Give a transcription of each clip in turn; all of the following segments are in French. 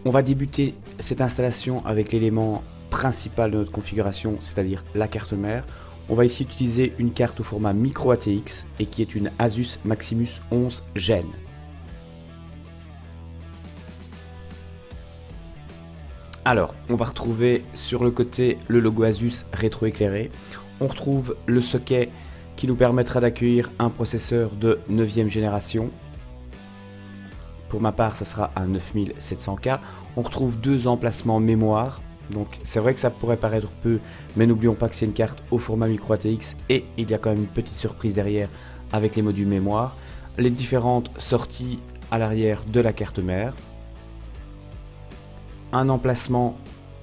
On va débuter cette installation avec l'élément principal de notre configuration, c'est-à-dire la carte mère. On va ici utiliser une carte au format micro ATX et qui est une Asus Maximus 11 Gen. Alors, on va retrouver sur le côté le logo Asus rétroéclairé. On retrouve le socket qui nous permettra d'accueillir un processeur de 9e génération. Pour ma part, ça sera un 9700K. On retrouve deux emplacements mémoire. Donc c'est vrai que ça pourrait paraître peu, mais n'oublions pas que c'est une carte au format micro ATX et il y a quand même une petite surprise derrière avec les modules mémoire. Les différentes sorties à l'arrière de la carte mère. Un emplacement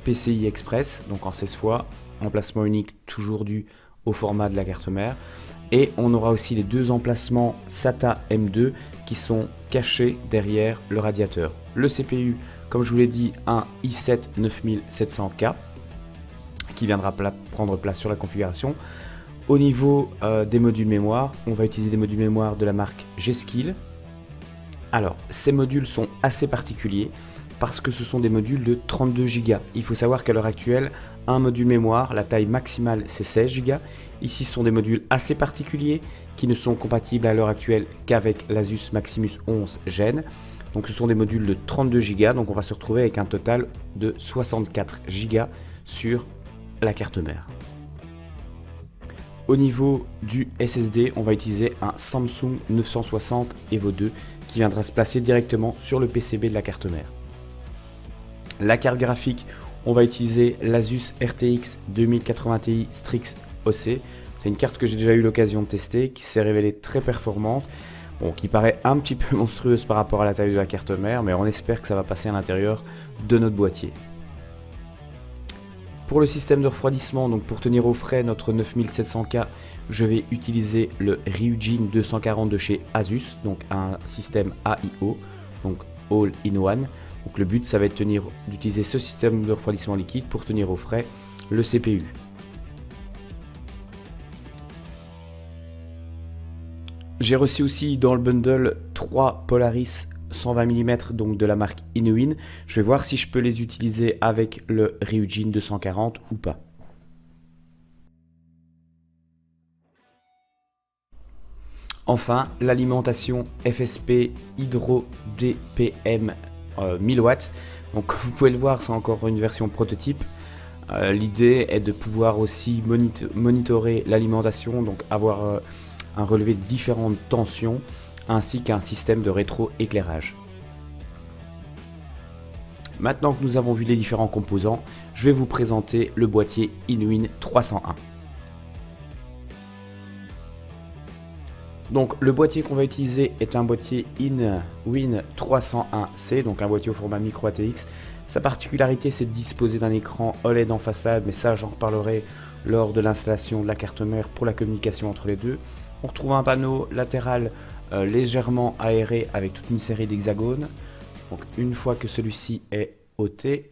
PCI Express, donc en 16 fois, emplacement unique toujours dû au format de la carte mère. Et on aura aussi les deux emplacements SATA M2 qui sont cachés derrière le radiateur. Le CPU, comme je vous l'ai dit, un i7 9700K qui viendra prendre place sur la configuration. Au niveau des modules mémoire, on va utiliser des modules mémoire de la marque G-Skill. Alors, ces modules sont assez particuliers parce que ce sont des modules de 32 Go. Il faut savoir qu'à l'heure actuelle, un module mémoire, la taille maximale c'est 16 Go. Ici, ce sont des modules assez particuliers qui ne sont compatibles à l'heure actuelle qu'avec l'Asus Maximus 11 Gen. Donc ce sont des modules de 32 Go, donc on va se retrouver avec un total de 64 Go sur la carte mère. Au niveau du SSD, on va utiliser un Samsung 960 Evo 2 qui viendra se placer directement sur le PCB de la carte mère. La carte graphique, on va utiliser l'Asus RTX 2080 Ti Strix OC. C'est une carte que j'ai déjà eu l'occasion de tester, qui s'est révélée très performante, bon, qui paraît un petit peu monstrueuse par rapport à la taille de la carte mère, mais on espère que ça va passer à l'intérieur de notre boîtier. Pour le système de refroidissement, donc pour tenir au frais notre 9700K, je vais utiliser le Ryujin 240 de chez Asus, donc un système AIO, donc All-in-One. Donc le but, ça va être d'utiliser ce système de refroidissement liquide pour tenir au frais le CPU. J'ai reçu aussi dans le bundle 3 Polaris 120 mm donc de la marque Inuin. Je vais voir si je peux les utiliser avec le Ryujin 240 ou pas. Enfin, l'alimentation FSP Hydro DPM 1000 watts. Donc comme vous pouvez le voir, c'est encore une version prototype. L'idée est de pouvoir aussi monitorer l'alimentation, donc avoir un relevé de différentes tensions ainsi qu'un système de rétroéclairage. Maintenant que nous avons vu les différents composants, je vais vous présenter le boîtier Inuin 301. Donc le boîtier qu'on va utiliser est un boîtier Inuin 301C, donc un boîtier au format micro ATX. Sa particularité, c'est de disposer d'un écran OLED en façade, mais ça j'en reparlerai lors de l'installation de la carte mère pour la communication entre les deux. On retrouve un panneau latéral légèrement aéré avec toute une série d'hexagones. Donc une fois que celui-ci est ôté,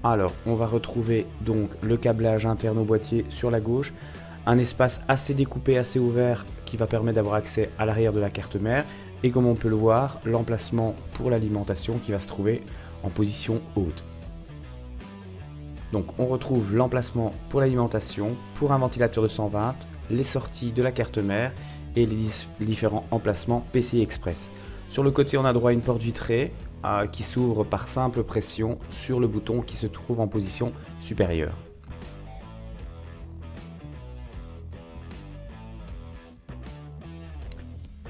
alors on va retrouver donc le câblage interne au boîtier sur la gauche, un espace assez découpé, assez ouvert qui va permettre d'avoir accès à l'arrière de la carte mère et comme on peut le voir, l'emplacement pour l'alimentation qui va se trouver en position haute. Donc on retrouve l'emplacement pour l'alimentation, pour un ventilateur de 120, les sorties de la carte mère et les différents emplacements PCI Express. Sur le côté, on a droit à une porte vitrée qui s'ouvre par simple pression sur le bouton qui se trouve en position supérieure.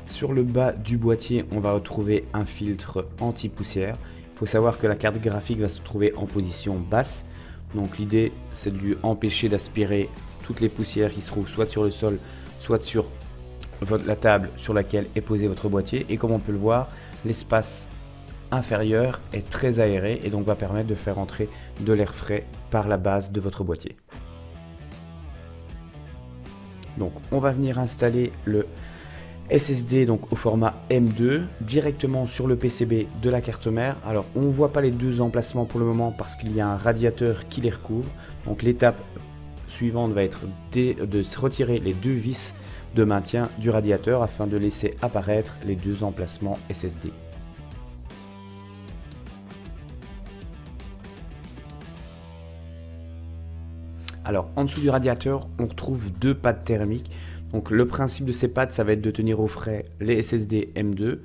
Sur le bas du boîtier, on va retrouver un filtre anti-poussière. Il faut savoir que la carte graphique va se trouver en position basse. Donc l'idée, c'est de lui empêcher d'aspirer toutes les poussières qui se trouvent soit sur le sol, soit sur la table sur laquelle est posé votre boîtier. Et comme on peut le voir, l'espace inférieur est très aéré et donc va permettre de faire entrer de l'air frais par la base de votre boîtier. Donc on va venir installer le SSD donc au format M2 directement sur le PCB de la carte mère. Alors on ne voit pas les deux emplacements pour le moment parce qu'il y a un radiateur qui les recouvre. Donc l'étape suivante va être de se retirer les deux vis de maintien du radiateur afin de laisser apparaître les deux emplacements SSD. Alors en dessous du radiateur, on retrouve deux pads thermiques. Donc le principe de ces pads, ça va être de tenir au frais les SSD M2.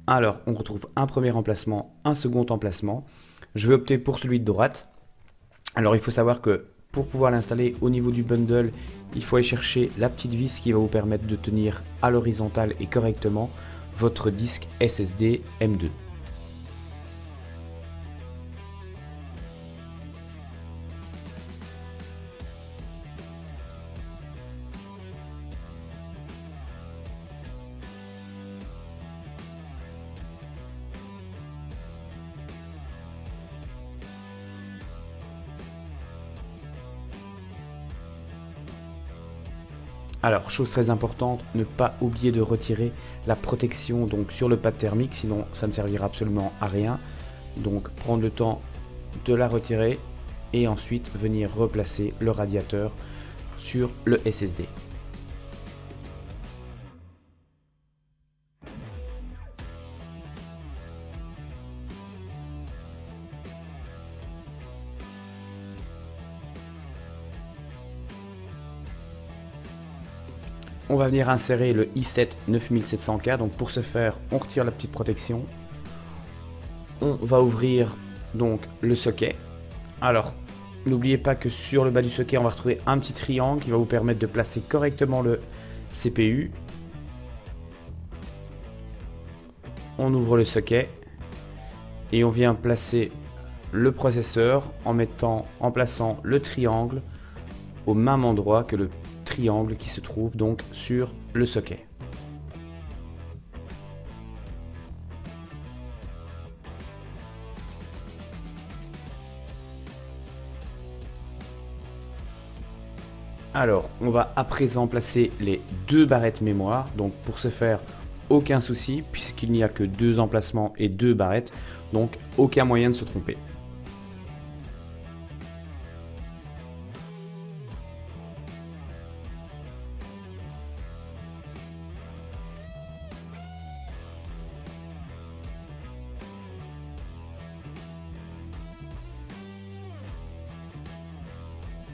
Alors on retrouve un premier emplacement, un second emplacement. Je vais opter pour celui de droite. Alors il faut savoir que pour pouvoir l'installer au niveau du bundle, il faut aller chercher la petite vis qui va vous permettre de tenir à l'horizontale et correctement votre disque SSD M2. Alors, chose très importante, ne pas oublier de retirer la protection donc sur le pad thermique, sinon ça ne servira absolument à rien. Donc, prendre le temps de la retirer et ensuite venir replacer le radiateur sur le SSD. On va venir insérer le i7 9700K. Donc pour ce faire, on retire la petite protection. On va ouvrir donc le socket. Alors, n'oubliez pas que sur le bas du socket, on va retrouver un petit triangle qui va vous permettre de placer correctement le CPU. On ouvre le socket et on vient placer le processeur en plaçant le triangle au même endroit que le triangle qui se trouve donc sur le socket. Alors, on va à présent placer les deux barrettes mémoire. Donc pour ce faire, aucun souci puisqu'il n'y a que deux emplacements et deux barrettes. Donc aucun moyen de se tromper.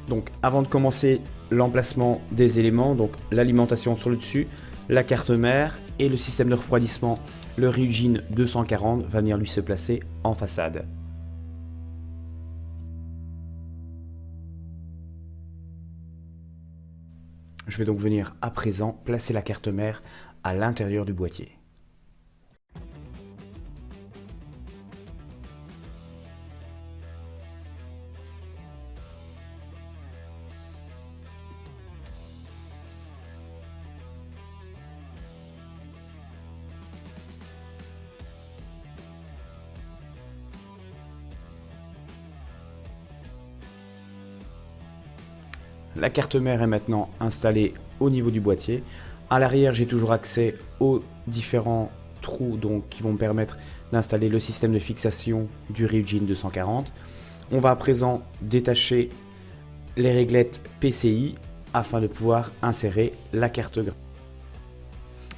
Donc avant de commencer l'emplacement des éléments, donc l'alimentation sur le dessus, la carte mère et le système de refroidissement, le Ryujin 240 va venir lui se placer en façade. Je vais donc venir à présent placer la carte mère à l'intérieur du boîtier. La carte mère est maintenant installée au niveau du boîtier. À l'arrière, j'ai toujours accès aux différents trous donc, qui vont me permettre d'installer le système de fixation du Ryujin 240. On va à présent détacher les réglettes PCI afin de pouvoir insérer la carte graphique.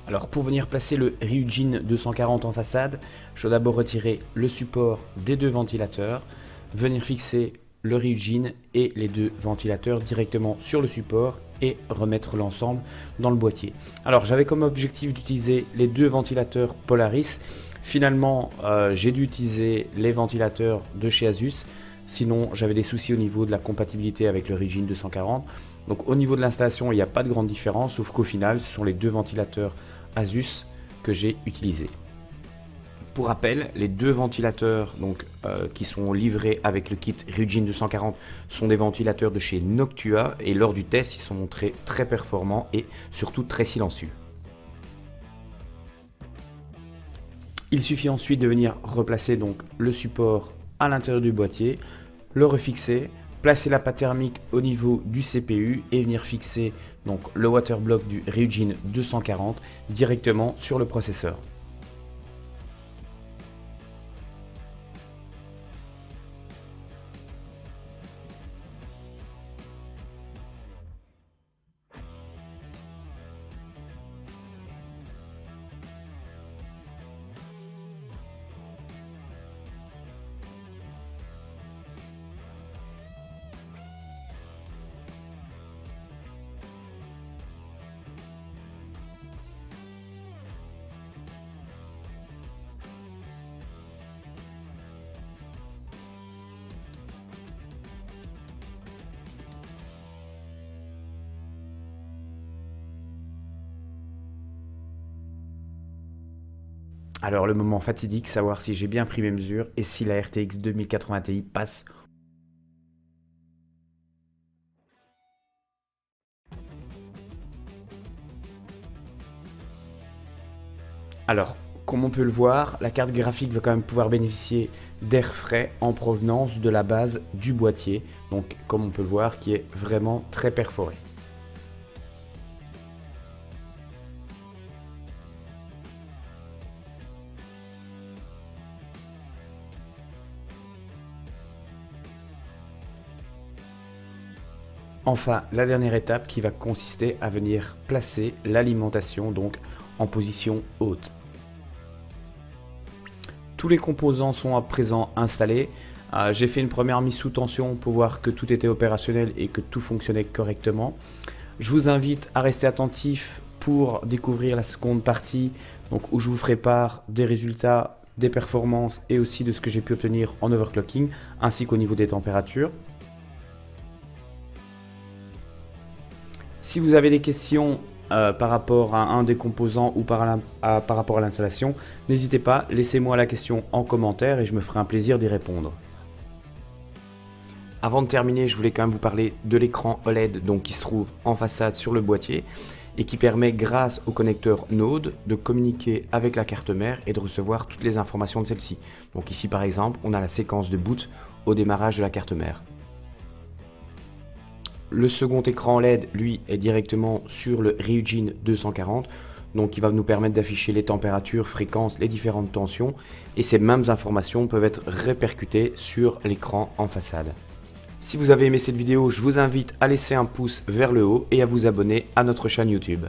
Alors pour venir placer le Ryujin 240 en façade, je dois d'abord retirer le support des deux ventilateurs, venir fixer le Ryujin et les deux ventilateurs directement sur le support et remettre l'ensemble dans le boîtier. Alors j'avais comme objectif d'utiliser les deux ventilateurs Polaris. Finalement j'ai dû utiliser les ventilateurs de chez Asus. Sinon j'avais des soucis au niveau de la compatibilité avec le Ryujin 240. Donc au niveau de l'installation il n'y a pas de grande différence, sauf qu'au final ce sont les deux ventilateurs Asus que j'ai utilisés. Pour rappel, les deux ventilateurs qui sont livrés avec le kit Ryujin 240 sont des ventilateurs de chez Noctua et lors du test ils sont montrés très performants et surtout très silencieux. Il suffit ensuite de venir replacer donc le support à l'intérieur du boîtier, le refixer, placer la pâte thermique au niveau du CPU et venir fixer donc le waterblock du Ryujin 240 directement sur le processeur. Alors le moment fatidique, savoir si j'ai bien pris mes mesures et si la RTX 2080 Ti passe. Alors, comme on peut le voir, la carte graphique va quand même pouvoir bénéficier d'air frais en provenance de la base du boîtier, donc comme on peut le voir, qui est vraiment très perforé. Enfin, la dernière étape qui va consister à venir placer l'alimentation donc en position haute. Tous les composants sont à présent installés. J'ai fait une première mise sous tension pour voir que tout était opérationnel et que tout fonctionnait correctement. Je vous invite à rester attentif pour découvrir la seconde partie, donc où je vous ferai part des résultats, des performances et aussi de ce que j'ai pu obtenir en overclocking, ainsi qu'au niveau des températures. Si vous avez des questions par rapport à un des composants ou par rapport à l'installation, n'hésitez pas, laissez-moi la question en commentaire et je me ferai un plaisir d'y répondre. Avant de terminer, je voulais quand même vous parler de l'écran OLED donc, qui se trouve en façade sur le boîtier et qui permet, grâce au connecteur Node, de communiquer avec la carte mère et de recevoir toutes les informations de celle-ci. Donc ici par exemple, on a la séquence de boot au démarrage de la carte mère. Le second écran LED, lui, est directement sur le Ryujin 240, donc il va nous permettre d'afficher les températures, fréquences, les différentes tensions, et ces mêmes informations peuvent être répercutées sur l'écran en façade. Si vous avez aimé cette vidéo, je vous invite à laisser un pouce vers le haut et à vous abonner à notre chaîne YouTube.